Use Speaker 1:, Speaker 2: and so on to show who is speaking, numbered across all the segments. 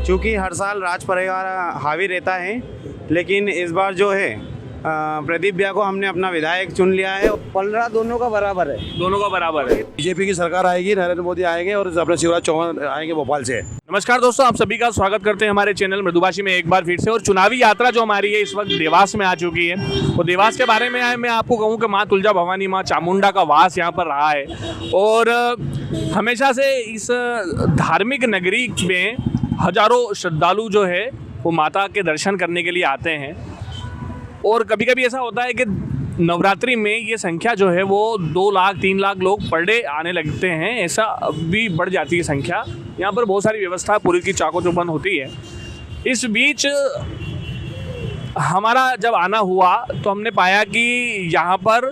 Speaker 1: चूँकि हर साल राज परिवार हावी रहता है, लेकिन इस बार जो है प्रदीप भैया को हमने अपना विधायक चुन लिया है।
Speaker 2: 15 दोनों का बराबर है।
Speaker 3: दोनों का बराबर है।
Speaker 4: बीजेपी की सरकार आएगी, नरेंद्र मोदी आएंगे और अपने शिवराज चौहान आएंगे भोपाल से।
Speaker 3: नमस्कार दोस्तों, आप सभी का स्वागत करते हैं हमारे चैनल मृदुभाषी में एक बार फिर से। और चुनावी यात्रा जो हमारी है इस वक्त देवास में आ चुकी है। तो देवास के बारे में मैं आपको कहूँ कि माँ तुलजा भवानी, माँ चामुंडा का वास यहाँ पर रहा है और हमेशा से इस धार्मिक नगरी में हजारों श्रद्धालु जो है वो माता के दर्शन करने के लिए आते हैं। और कभी कभी ऐसा होता है कि नवरात्रि में ये संख्या जो है वो 2 लाख 3 लाख लोग पर डे आने लगते हैं, ऐसा भी बढ़ जाती है संख्या। यहाँ पर बहुत सारी व्यवस्था पूरी की चाको चौबंद होती है। इस बीच हमारा जब आना हुआ तो हमने पाया कि यहाँ पर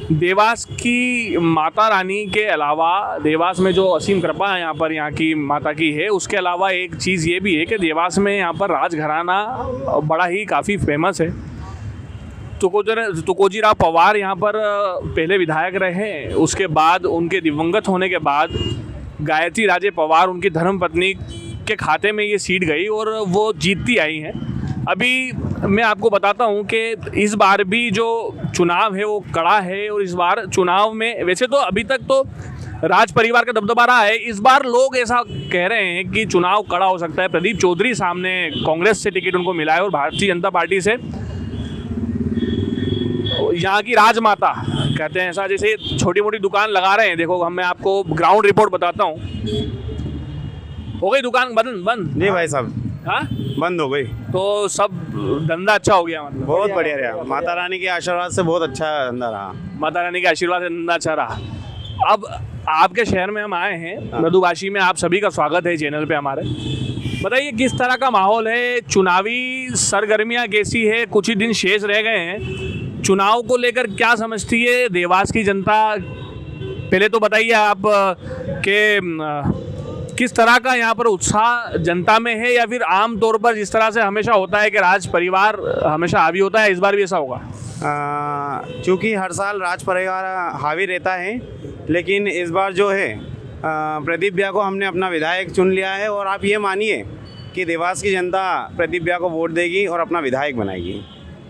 Speaker 3: देवास की माता रानी के अलावा, देवास में जो असीम कृपा यहाँ पर यहाँ की माता की है, उसके अलावा एक चीज़ ये भी है कि देवास में यहाँ पर राजघराना बड़ा ही काफ़ी फेमस है। तुकोजीराव पवार यहाँ पर पहले विधायक रहे, उसके बाद उनके दिवंगत होने के बाद गायत्री राजे पवार उनकी धर्मपत्नी के खाते में ये सीट गई और वो जीतती आई हैं। अभी मैं आपको बताता हूँ कि इस बार भी जो चुनाव है वो कड़ा है और इस बार चुनाव में वैसे तो अभी तक तो राज परिवार का दबदबा रहा है, इस बार लोग ऐसा कह रहे हैं कि चुनाव कड़ा हो सकता है। प्रदीप चौधरी सामने कांग्रेस से टिकट उनको मिला है और भारतीय जनता पार्टी से यहाँ की राजमाता कहते हैं, ऐसा जैसे छोटी मोटी दुकान लगा रहे हैं। देखो मैं आपको ग्राउंड रिपोर्ट बताता हूँ। हो गई दुकान बंद?
Speaker 1: जी भाई साहब,
Speaker 3: हाँ
Speaker 1: बंद हो गई
Speaker 3: तो सब धंधा अच्छा हो गया, मतलब
Speaker 1: बहुत बढ़िया रहा। माता रानी के आशीर्वाद से बहुत अच्छा धंधा रहा।
Speaker 3: माता रानी के आशीर्वाद से धंधा अच्छा रहा। अब आपके शहर में हम आए हैं, मृदुभाषी में आप सभी का स्वागत है चैनल पे हमारे। बताइए किस तरह का माहौल है, चुनावी सरगर्मियाँ कैसी है, कुछ ही दिन शेष रह गए हैं, चुनाव को लेकर क्या समझती है देवास की जनता? पहले तो बताइए आप कि किस तरह का यहाँ पर उत्साह जनता में है, या फिर आम तौर पर जिस तरह से हमेशा होता है कि राज परिवार हमेशा हावी होता है, इस बार भी ऐसा होगा?
Speaker 1: चूँकि हर साल राज परिवार हावी रहता है, लेकिन इस बार जो है प्रदीप भैया को हमने अपना विधायक चुन लिया है। और आप ये मानिए कि देवास की जनता प्रदीप भैया को वोट देगी और अपना विधायक बनाएगी,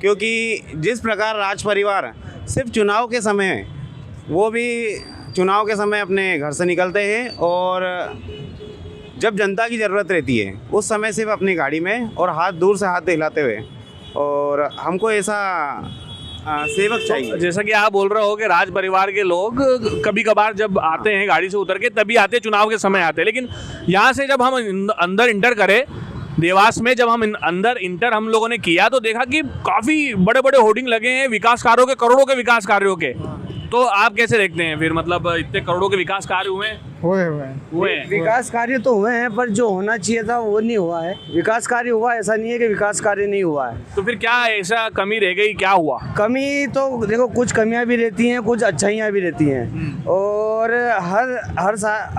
Speaker 1: क्योंकि जिस प्रकार राज परिवार सिर्फ चुनाव के समय, वो भी चुनाव के समय अपने घर से निकलते हैं और जब जनता की ज़रूरत रहती है उस समय सिर्फ अपनी गाड़ी में और हाथ दूर से हाथ हिलाते हुए, और हमको ऐसा सेवक चाहिए।
Speaker 3: जैसा कि आप बोल रहे हो कि राज परिवार के लोग कभी कभार जब आते हैं गाड़ी से उतर के तभी आते, चुनाव के समय आते हैं, लेकिन यहाँ से जब हम अंदर इंटर करें देवास में, जब हम अंदर इंटर हम लोगों ने किया तो देखा कि काफ़ी बड़े बड़े होर्डिंग लगे हैं विकास कार्यों के, करोड़ों के विकास कार्यों के। तो आप कैसे देखते हैं फिर, मतलब इतने करोड़ों के विकास कार्य हुए हैं?
Speaker 2: विकास कार्य तो हुए हैं, पर जो होना चाहिए था वो नहीं हुआ है। विकास कार्य हुआ, ऐसा नहीं है कि विकास कार्य नहीं हुआ है।
Speaker 3: तो फिर क्या ऐसा कमी रह गई, क्या हुआ?
Speaker 2: कमी तो देखो, कुछ कमियां भी रहती हैं, कुछ अच्छाइयां भी रहती हैं, और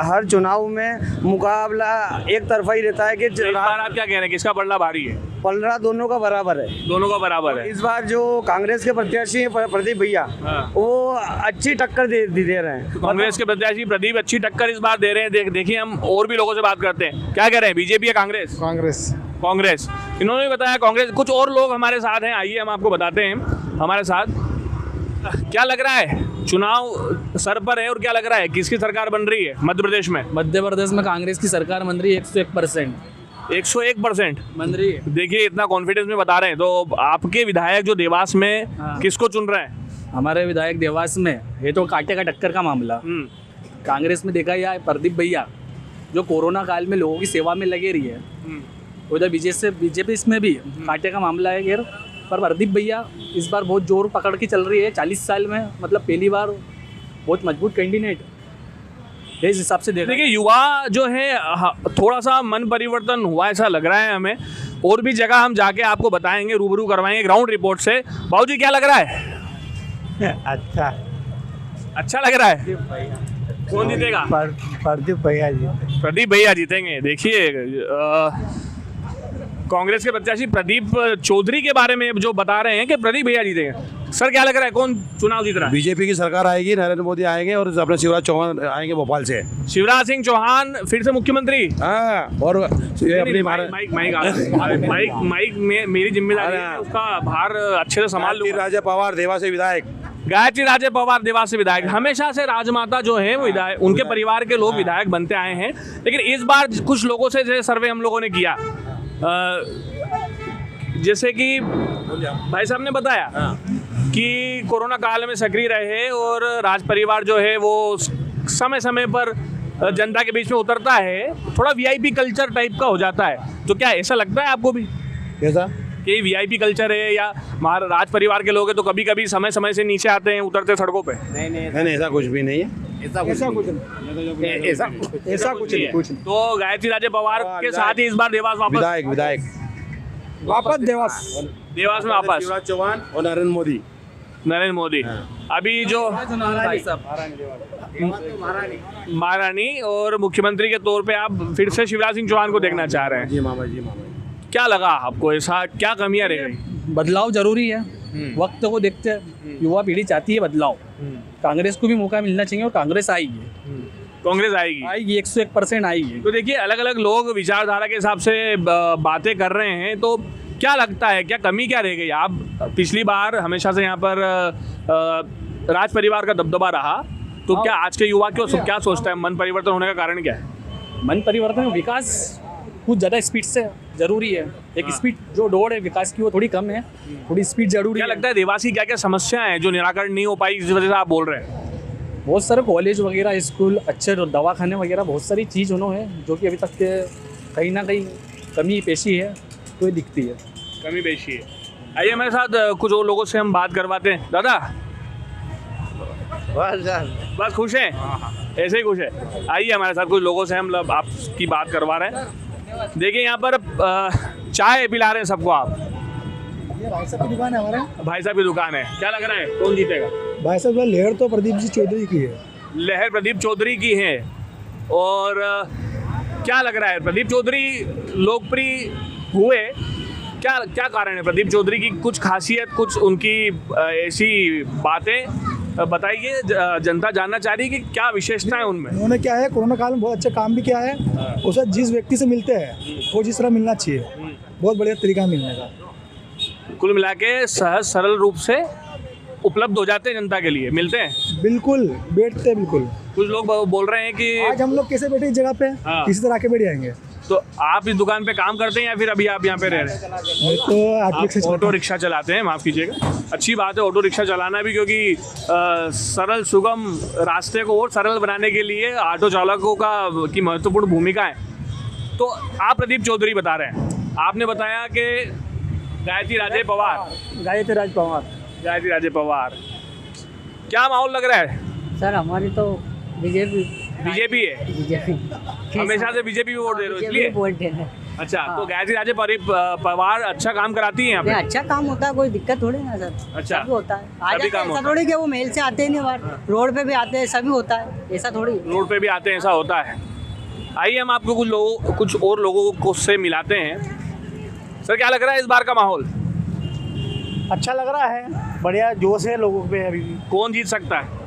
Speaker 2: हर चुनाव में मुकाबला एक तरफा ही रहता है कि
Speaker 3: इस बार आप क्या कह रहे हैं, किसका पलड़ा भारी है?
Speaker 2: 15 दोनों का बराबर है।
Speaker 3: दोनों का बराबर है।
Speaker 2: इस बार जो कांग्रेस के प्रत्याशी हैं प्रदीप भैया, वो अच्छी टक्कर दे रहे हैं।
Speaker 3: कांग्रेस के प्रत्याशी प्रदीप अच्छी टक्कर इस बार दे रहे हैं। देखिए हम और भी लोगों से बात करते हैं, क्या कह रहे हैं, बीजेपी या कांग्रेस? कांग्रेस। इन्होंने भी बताया कांग्रेस। कुछ और लोग हमारे साथ हैं, आइए हम आपको बताते हैं हमारे साथ। क्या लग रहा है, चुनाव सर पर है और क्या लग रहा है, किसकी सरकार बन रही है मध्य प्रदेश में?
Speaker 5: मध्य प्रदेश में कांग्रेस की सरकार बन रही है 101%।
Speaker 3: 101%
Speaker 5: बन रही है।
Speaker 3: देखिए इतना कॉन्फिडेंस में बता रहे हैं, तो आपके विधायक जो देवास में किसको चुन रहे हैं?
Speaker 5: हमारे विधायक देवास में ये तो कांटे का टक्कर का मामला। कांग्रेस में देखा जाए प्रदीप भैया जो कोरोना काल में लोगों की सेवा में लगे रही है, उधर बीजेपी इसमें भी कांटे का मामला है खैर, पर प्रदीप भैया इस बार बहुत जोर पकड़ के चल रही है। 40 साल में मतलब पहली बार बहुत मजबूत कैंडिडेट इस हिसाब से
Speaker 3: देखिए युवा जो है थोड़ा सा मन परिवर्तन हुआ ऐसा लग रहा है हमें। और भी जगह हम जाके आपको बताएंगे, रूबरू करवाएंगे ग्राउंड रिपोर्ट से। बाबू जी क्या लग रहा है? अच्छा लग रहा है। कौन जीतेगा?
Speaker 2: प्रदीप भैया जी।
Speaker 3: प्रदीप भैया जीतेंगे। देखिए कांग्रेस के प्रत्याशी प्रदीप चौधरी के बारे में जो बता रहे हैं कि प्रदीप भैया जीतेंगे, सर क्या लग रहा है कौन चुनाव जीत रहा है?
Speaker 4: बीजेपी की सरकार आएगी, नरेंद्र मोदी आएंगे और अपने शिवराज चौहान आएंगे भोपाल से।
Speaker 3: शिवराज सिंह चौहान फिर से मुख्यमंत्री?
Speaker 4: हाँ, और ये अपनी
Speaker 3: माइक में मेरी जिम्मेदारी है, उसका भार अच्छे से संभाल लूंगा।
Speaker 4: राजा पवार देवा से विधायक।
Speaker 3: गायत्री राजे पवार देवास से विधायक। हमेशा से राजमाता जो है वो विधायक, उनके परिवार के लोग विधायक बनते आए हैं, लेकिन इस बार कुछ लोगों से जैसे सर्वे हम लोगों ने किया, जैसे कि भाई साहब ने बताया कि कोरोना काल में सक्रिय रहे और राज परिवार जो है वो समय समय पर जनता के बीच में उतरता है, थोड़ा वीआईपी कल्चर टाइप का हो जाता है। तो क्या ऐसा लगता है आपको भी
Speaker 4: कैसा
Speaker 3: कि वीआईपी कल्चर है, या हमारा राज परिवार के लोग हैं तो कभी कभी समय समय से नीचे आते हैं, उतरते सड़कों पे?
Speaker 4: नहीं, ऐसा कुछ भी नहीं है।
Speaker 2: ऐसा कुछ नहीं।
Speaker 3: तो गायत्री राजे पवार के साथ ही इस बार देवास वापस
Speaker 4: विधायक
Speaker 3: देवास में वापस
Speaker 4: शिवराज चौहान और नरेंद्र मोदी।
Speaker 3: अभी जो महारानी और मुख्यमंत्री के तौर पे आप फिर से शिवराज सिंह चौहान को देखना चाह रहे हैं।
Speaker 4: जी मामा जी।
Speaker 3: क्या लगा आपको, ऐसा क्या कमियां रह गई?
Speaker 5: बदलाव जरूरी है, वक्त को देखते हैं, युवा पीढ़ी चाहती है बदलाव। कांग्रेस को भी मौका मिलना चाहिए और कांग्रेस आएगी,
Speaker 3: कांग्रेस आएगी
Speaker 5: 101% आएगी।
Speaker 3: तो देखिए अलग अलग लोग विचारधारा के हिसाब से बातें कर रहे हैं, तो क्या लगता है क्या कमी क्या रह गई? आप पिछली बार हमेशा से यहाँ पर राज परिवार का दबदबा रहा, तो क्या आज के युवा क्यों क्या सोचता है, मन परिवर्तन होने का कारण क्या है?
Speaker 5: मन परिवर्तन, विकास कुछ ज़्यादा स्पीड से जरूरी है। एक स्पीड जो दौड़ है विकास की वो थोड़ी कम है, थोड़ी स्पीड जरूरी है।
Speaker 3: क्या लगता है देवास की क्या क्या समस्याएं हैं जो निराकरण नहीं हो पाई, इस वजह से आप बोल रहे हैं?
Speaker 5: बहुत सारे कॉलेज वगैरह, स्कूल, अच्छे दवाखाने वगैरह, बहुत सारी चीज़ उन्होंने है जो कि अभी तक के कहीं ना कहीं कमी पेशी है, तो ये दिखती है
Speaker 3: कमी पेशी है। आइए हमारे साथ कुछ और लोगों से हम बात करवाते हैं। दादा बस खुश हैं? ऐसे ही खुश है। आइए हमारे साथ कुछ लोगों से हम आपकी बात करवा रहे हैं। देखिए यहाँ पर चाय पिला रहे हैं सबको आप।
Speaker 6: ये भाई साहब की दुकान है हमारे।
Speaker 3: भाई साहब की दुकान है, क्या लग रहा है कौन जीतेगा?
Speaker 6: भाई साहब लहर तो प्रदीप जी चौधरी की है।
Speaker 3: लहर प्रदीप चौधरी की है। और क्या लग रहा है प्रदीप चौधरी लोकप्रिय हुए, क्या क्या कारण है प्रदीप चौधरी की? कुछ खासियत, कुछ उनकी ऐसी बातें बताइए, जनता जानना चाह रही है कि क्या विशेषता है उनमें।
Speaker 6: उन्होंने क्या है, कोरोना काल में बहुत अच्छा काम भी किया है। उससे जिस व्यक्ति से मिलते हैं वो जिस तरह मिलना चाहिए, बहुत बढ़िया तरीका मिलने का।
Speaker 3: कुल मिला के सहज सरल रूप से उपलब्ध हो जाते हैं जनता के लिए, मिलते हैं
Speaker 6: बिल्कुल, बैठते हैं बिल्कुल।
Speaker 3: कुछ लोग बोल रहे हैं कि
Speaker 6: आज हम लोग कैसे बैठे इस जगह पे, किसी तरह के बैठ जाएंगे।
Speaker 3: तो आप इस दुकान पे काम करते हैं या फिर अभी आप यहाँ पे रह रहे हैं?
Speaker 6: मैं तो
Speaker 3: ऑटो रिक्शा चलाते हैं, माफ़ कीजिएगा। अच्छी बात है ऑटो रिक्शा चलाना भी, क्योंकि सरल सुगम रास्ते को और सरल बनाने के लिए ऑटो चालकों की महत्वपूर्ण भूमिका है। तो आप प्रदीप चौधरी बता रहे हैं, आपने बताया कि गायत्री राजे पवार, क्या माहौल लग रहा है?
Speaker 7: सर हमारी तो
Speaker 3: बीजेपी है, हमेशा से बीजेपी वोट दे रहे हो इसलिए?
Speaker 7: वोट दे रहे हैं।
Speaker 3: अच्छा, तो गायत्री राजे पवार अच्छा काम कराती हैं यहाँ पे?
Speaker 7: अच्छा काम होता है, कोई दिक्कत थोड़ी ना सर।
Speaker 3: अच्छा,
Speaker 7: सभी होता है, आ
Speaker 3: सभी
Speaker 7: जाते
Speaker 3: काम
Speaker 7: हैं, ऐसा
Speaker 3: होता
Speaker 7: थोड़ी कि वो मेल से आते ही नहीं, बार रोड पे भी आते हैं, सभी होता है, ऐसा थोड़ी।
Speaker 3: रोड पे भी आते हैं, ऐसा होता है। आइए हम आपको कुछ और लोगों को से मिलाते हैं। सर क्या लग रहा है इस बार का माहौल?
Speaker 2: अच्छा लग रहा है, बढ़िया जोश है लोगों पे। अभी
Speaker 3: कौन जीत सकता है?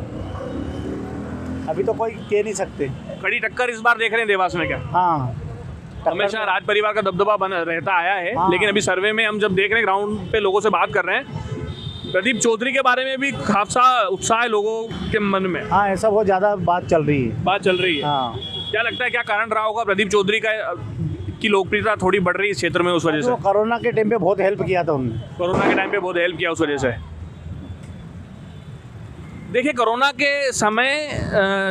Speaker 2: अभी तो कोई कह नहीं सकते।
Speaker 3: कड़ी टक्कर इस बार देख रहे हैं देवास में क्या?
Speaker 2: हाँ,
Speaker 3: हमेशा राज परिवार का दबदबा बना रहता आया है, लेकिन अभी सर्वे में हम जब देख रहे हैं, ग्राउंड पे लोगों से बात कर रहे हैं, प्रदीप चौधरी के बारे में भी खासा उत्साह है लोगों के मन में।
Speaker 2: हाँ, ऐसा बहुत ज़्यादा बात चल रही है।
Speaker 3: हाँ। क्या लगता है क्या कारण रहा होगा प्रदीप चौधरी की लोकप्रियता थोड़ी बढ़ रही है इस क्षेत्र में उस वजह से?
Speaker 2: कोरोना के टाइम पे बहुत हेल्प किया था उन्होंने।
Speaker 3: कोरोना के टाइम पे बहुत हेल्प किया उस वजह से। देखिए कोरोना के समय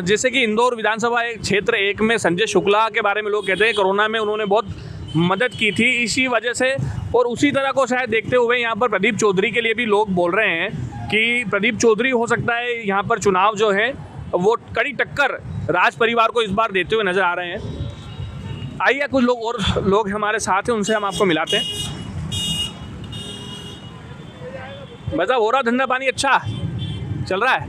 Speaker 3: जैसे कि इंदौर विधानसभा क्षेत्र 1 में संजय शुक्ला के बारे में लोग कहते हैं कोरोना में उन्होंने बहुत मदद की थी, इसी वजह से, और उसी तरह को शायद देखते हुए यहाँ पर प्रदीप चौधरी के लिए भी लोग बोल रहे हैं कि प्रदीप चौधरी हो सकता है यहाँ पर चुनाव जो है वो कड़ी टक्कर राज परिवार को इस बार देते हुए नजर आ रहे हैं। आइए कुछ लोग और लोग हमारे साथ हैं, उनसे हम आपको मिलाते हैं। मतलब हो रहा धंधा पानी अच्छा चल रहा है?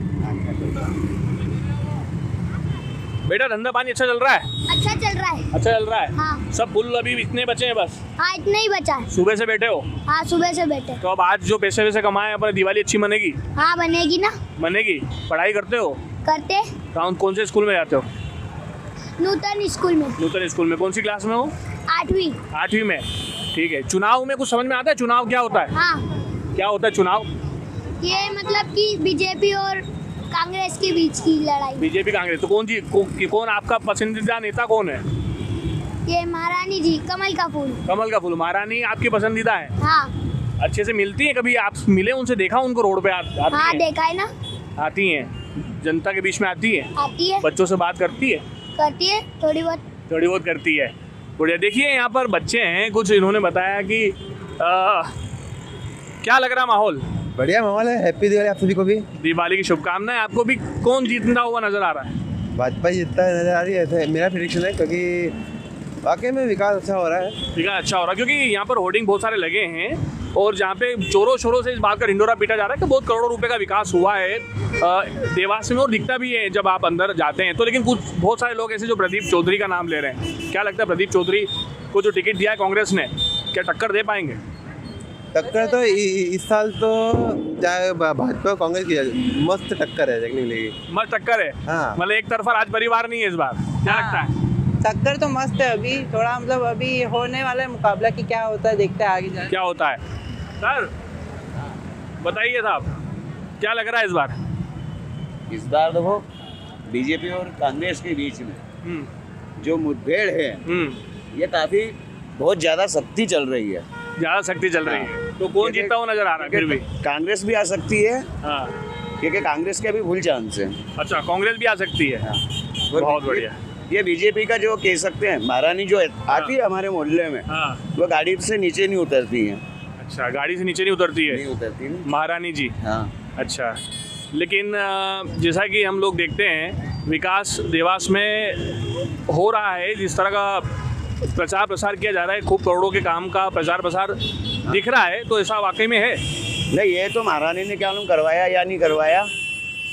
Speaker 3: बेटा धंधा पानी अच्छा चल रहा है?
Speaker 8: अच्छा चल रहा है।
Speaker 3: अच्छा चल रहा है।
Speaker 8: हाँ
Speaker 3: सब फुल अभी इतने बचे हैं बस?
Speaker 8: हाँ इतना ही बचा है।
Speaker 3: सुबह से बैठे हो?
Speaker 8: हाँ सुबह से बैठे।
Speaker 3: तो अब आज जो पैसे वैसे कमाए अपने दिवाली अच्छी मनेगी?
Speaker 8: हाँ बनेगी ना।
Speaker 3: बनेगी। पढ़ाई करते हो?
Speaker 8: करते।
Speaker 3: कौन से स्कूल में जाते हो?
Speaker 8: नूतन स्कूल में।
Speaker 3: नूतन स्कूल में। कौन सी क्लास में हो?
Speaker 8: 8वीं।
Speaker 3: 8वीं में। ठीक है। चुनाव में कुछ समझ में आता है? चुनाव क्या होता है?
Speaker 8: हाँ
Speaker 3: क्या होता है चुनाव?
Speaker 8: ये मतलब कि बीजेपी और कांग्रेस के बीच की लड़ाई।
Speaker 3: बीजेपी कांग्रेस। तो कौन आपका पसंदीदा नेता कौन है?
Speaker 8: ये महारानी जी कमल का फूल।
Speaker 3: कमल का फूल। महारानी आपकी पसंदीदा है?
Speaker 8: हाँ।
Speaker 3: अच्छे से मिलती है? कभी आप मिले उनसे? देखा उनको रोड पे आती
Speaker 8: हाँ
Speaker 3: हैं?
Speaker 8: देखा है ना।
Speaker 3: आती हैं जनता के बीच में आती है?
Speaker 8: आती है।
Speaker 3: बच्चों से बात करती है?
Speaker 8: करती है थोड़ी बहुत
Speaker 3: करती है। बढ़िया। देखिए यहाँ पर बच्चे हैं कुछ, इन्होंने बताया कि क्या लग रहा माहौल?
Speaker 2: बढ़िया माहौल है। हैप्पी दिवाली आप सभी को भी।
Speaker 3: दिवाली की शुभकामनाएं आपको भी। कौन जीतता हुआ नजर आ रहा है?
Speaker 2: भाजपा जीतता नजर आ रही है, मेरा प्रेडिक्शन है, क्योंकि वाकई में विकास अच्छा हो रहा है।
Speaker 3: विकास अच्छा हो रहा है क्योंकि यहाँ पर होर्डिंग बहुत सारे लगे हैं और जहाँ पे जोरों शोरों से इस बात का ढिंडोरा पीटा जा रहा है कि बहुत करोड़ों रुपए का विकास हुआ है देवास में, और दिखता भी है जब आप अंदर जाते हैं तो। लेकिन बहुत सारे लोग ऐसे जो प्रदीप चौधरी का नाम ले रहे हैं, क्या लगता है प्रदीप चौधरी को जो टिकट दिया है कांग्रेस ने, क्या टक्कर दे पाएंगे?
Speaker 2: टक्कर तो इस साल तो चाहे भाजपा कांग्रेस की मस्त टक्कर है देखने के लिए।
Speaker 3: मस्त टक्कर है।
Speaker 2: हाँ।
Speaker 3: मतलब एक तरफा राज परिवार नहीं है इस बार, क्या लगता है?
Speaker 9: टक्कर तो मस्त है। अभी थोड़ा मतलब अभी होने वाला है मुकाबला कि क्या होता है, देखते हैं आगे जाके
Speaker 3: क्या होता है। सर बताइए साहब, क्या लग रहा है इस बार?
Speaker 10: इस बार देखो बीजेपी और कांग्रेस के बीच में जो मुठभेड़ है ये काफी बहुत ज्यादा सख्ती चल रही है।
Speaker 3: ज्यादा सख्ती चल रही है तो कौन जीतता हुआ नजर आ रहा है? फिर भी
Speaker 10: कांग्रेस भी आ सकती है।
Speaker 3: हाँ।
Speaker 10: क्योंकि कांग्रेस के भी फुल चांस है।
Speaker 3: अच्छा कांग्रेस भी आ सकती है। बहुत बढ़िया।
Speaker 10: ये बीजेपी का जो कह सकते हैं महारानी जो आती है हमारे मोहल्ले में,
Speaker 3: हाँ।
Speaker 10: वो गाड़ी से नीचे नहीं उतरती है।
Speaker 3: अच्छा गाड़ी से नीचे नहीं उतरती है?
Speaker 10: नहीं उतरती ना।
Speaker 3: महारानी जी।
Speaker 10: हाँ।
Speaker 3: अच्छा लेकिन जैसा कि हम लोग देखते हैं विकास देवास में हो रहा है, जिस तरह का प्रचार प्रसार किया जा रहा है, खूब करोड़ों के काम का प्रचार प्रसार दिख रहा है, तो ऐसा वाकई में है?
Speaker 10: नहीं ये तो महारानी ने क्या करवाया या नहीं करवाया,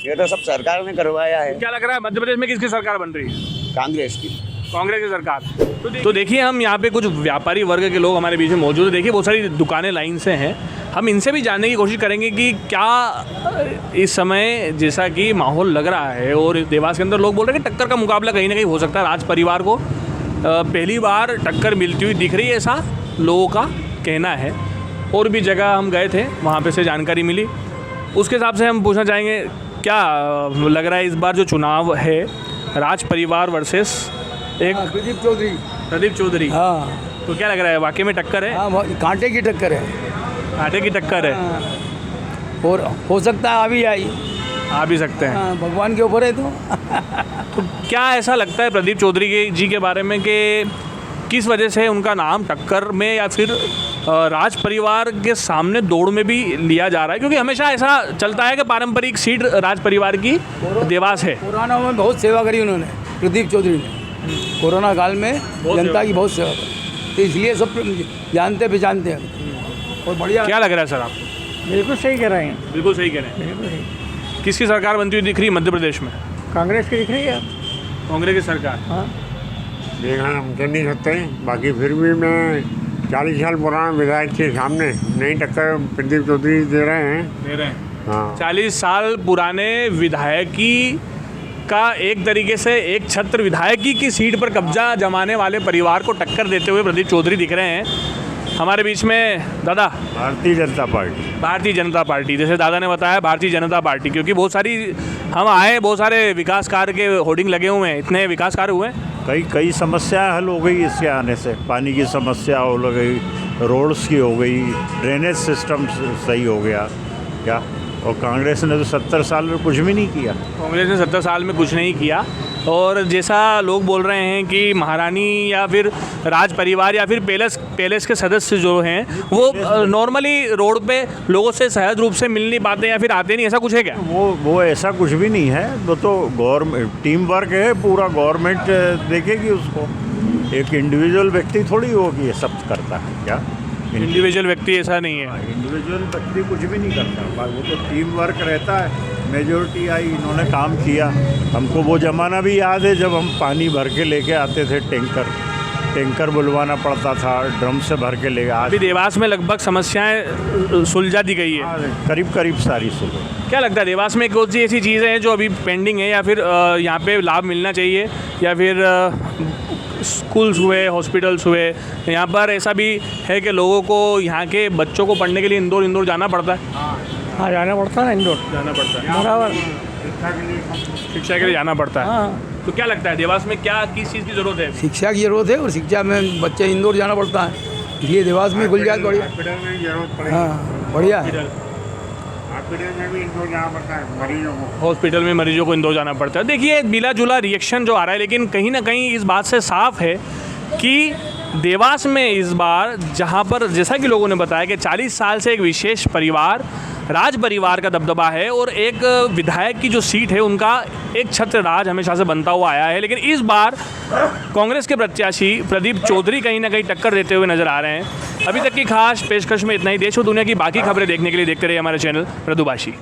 Speaker 10: ये तो सब सरकार ने करवाया है।
Speaker 3: क्या लग रहा है मध्य प्रदेश में किसकी सरकार बन रही है?
Speaker 10: कांग्रेस की।
Speaker 3: कांग्रेस की सरकार। तो देखिए हम यहाँ पे कुछ व्यापारी वर्ग के लोग हमारे बीच में मौजूद है। देखिए बहुत सारी दुकानें लाइन से हैं, हम इनसे भी जानने की कोशिश करेंगे कि क्या इस समय जैसा कि माहौल लग रहा है और देवास के अंदर लोग बोल रहे हैं कि टक्कर का मुकाबला कहीं ना कहीं हो सकता है। राज परिवार को पहली बार टक्कर मिलती हुई दिख रही है, ऐसा लोगों का कहना है। और भी जगह हम गए थे, वहाँ पे से जानकारी मिली, उसके हिसाब से हम पूछना चाहेंगे क्या लग रहा है इस बार जो चुनाव है राज परिवार वर्सेस एक प्रदीप चौधरी।
Speaker 2: हाँ
Speaker 3: तो क्या लग रहा है वाकई में टक्कर है?
Speaker 2: हाँ कांटे की टक्कर है।
Speaker 3: कांटे की टक्कर है।
Speaker 2: और हो सकता है अभी आई
Speaker 3: आ भी सकते हैं।
Speaker 2: भगवान के ऊपर है।
Speaker 3: तो क्या ऐसा लगता है प्रदीप चौधरी जी के बारे में कि किस वजह से उनका नाम टक्कर में या फिर राज परिवार के सामने दौड़ में भी लिया जा रहा है? क्योंकि हमेशा ऐसा चलता है कि पारंपरिक सीट राज परिवार की देवास है।
Speaker 2: कोरोना में बहुत सेवा करी उन्होंने, प्रदीप चौधरी ने कोरोना काल में जनता की बहुत सेवा करी, तो इसलिए सब जानते पहचानते हैं। और बढ़िया।
Speaker 3: क्या लग रहा है सर आपको?
Speaker 2: बिल्कुल सही कह रहे हैं।
Speaker 3: बिल्कुल सही कह रहे हैं। किसकी सरकार बनती हुई दिख रही है मध्य प्रदेश में?
Speaker 2: कांग्रेस की दिख रही है।
Speaker 3: कांग्रेस की सरकार।
Speaker 2: हाँ
Speaker 11: देखा हम कह नहीं सकते, बाकी फिर भी मैं 40 साल पुराना विधायक के सामने नई टक्कर प्रदीप चौधरी दे रहे हैं। हाँ
Speaker 3: 40 साल पुराने विधायकी का एक तरीके से एक छत्र विधायकी की सीट पर कब्जा जमाने वाले परिवार को टक्कर देते हुए प्रदीप चौधरी दिख रहे हैं हमारे बीच में। दादा,
Speaker 11: भारतीय जनता पार्टी।
Speaker 3: भारतीय जनता पार्टी, जैसे दादा ने बताया भारतीय जनता पार्टी, क्योंकि बहुत सारी हम आए, बहुत सारे विकास कार्य के होर्डिंग लगे हुए हैं। इतने विकास कार्य हुए हैं,
Speaker 11: कई समस्याएं हल हो गई इसके आने से। पानी की समस्या हो गई, रोड्स की हो गई, ड्रेनेज सिस्टम सही हो गया क्या। और कांग्रेस ने तो 70 साल में कुछ भी नहीं किया।
Speaker 3: कांग्रेस ने 70 साल में कुछ नहीं किया। और जैसा लोग बोल रहे हैं कि महारानी या फिर राज परिवार या फिर पैलेस के सदस्य जो हैं वो नॉर्मली रोड पे लोगों से सहज रूप से मिल नहीं पाते या फिर आते नहीं, ऐसा कुछ है क्या?
Speaker 11: वो ऐसा कुछ भी नहीं है। वो तो गवर्नमेंट टीम वर्क है, पूरा गवर्नमेंट देखेगी उसको। एक इंडिविजुअल व्यक्ति थोड़ी वो ये सब करता है क्या।
Speaker 3: इंडिविजुअल व्यक्ति ऐसा नहीं है।
Speaker 11: इंडिविजुअल व्यक्ति कुछ भी नहीं करता, वो तो टीम वर्क रहता है। मेजोरिटी आई, इन्होंने काम किया। हमको वो ज़माना भी याद है जब हम पानी भर के लेके आते थे, टैंकर बुलवाना पड़ता था, ड्रम से भर के ले। आज
Speaker 3: अभी देवास में लगभग समस्याएं सुलझा दी गई है,
Speaker 11: करीब सारी सुबह।
Speaker 3: क्या लगता है देवास में कौन सी ऐसी चीज़ें हैं जो अभी पेंडिंग है, या फिर यहाँ पे लाभ मिलना चाहिए, या फिर स्कूल्स हुए, हॉस्पिटल्स हुए, यहाँ पर ऐसा भी है कि लोगों को यहाँ के बच्चों को पढ़ने के लिए इंदौर जाना पड़ता है?
Speaker 2: हाँ, जाना पड़ता है ना, इंदौर
Speaker 3: जाना पड़ता है,
Speaker 2: बराबर।
Speaker 3: शिक्षा के लिए जाना पड़ता है। तो क्या लगता है देवास में क्या किस चीज़ की ज़रूरत है?
Speaker 2: शिक्षा की जरूरत है, और शिक्षा में बच्चे इंदौर जाना पड़ता है, इसलिए देवास में गुलजार बढ़िया। हाँ, बढ़िया है।
Speaker 3: हॉस्पिटल में मरीजों को इंदौर जाना पड़ता है। देखिए, मिला जुला रिएक्शन जो आ रहा है, लेकिन कहीं ना कहीं इस बात से साफ है कि देवास में इस बार जहां पर जैसा कि लोगों ने बताया कि 40 साल से एक विशेष परिवार, राज परिवार का दबदबा है, और एक विधायक की जो सीट है उनका एक छत्र राज हमेशा से बनता हुआ आया है। लेकिन इस बार कांग्रेस के प्रत्याशी प्रदीप चौधरी कहीं ना कहीं टक्कर देते हुए नजर आ रहे हैं। अभी तक की खास पेशकश में इतना ही। देश और दुनिया की बाकी खबरें देखने के लिए देखते रहिए हमारे चैनल मृदुभाषी।